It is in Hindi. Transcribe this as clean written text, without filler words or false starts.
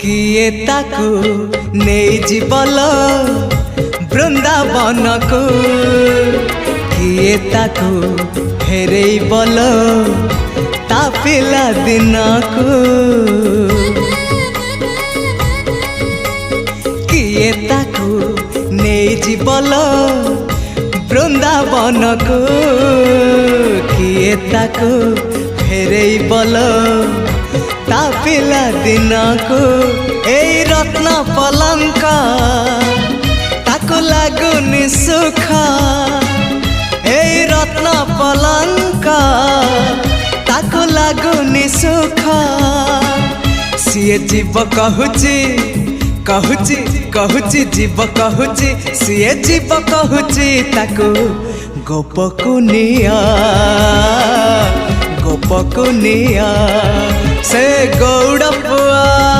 किए ताकू नहीं जीवल बृंदावन को किए ताकू फेरे बल ता पिला दिन को किए ताकू नहीं जीवल बृंदावन को किए ताकू फेरे बल ता पिला दिन को ए रत्न पलंक ताको लागुनी सुख ए रत्न पलंक ताको लागुनी सुख सीए जीव कहूची कहूची कहूची जीव कहूची सीए जीव कहूची ताको गोपकुनिया गोपकुनिया से गौड़ पुआ।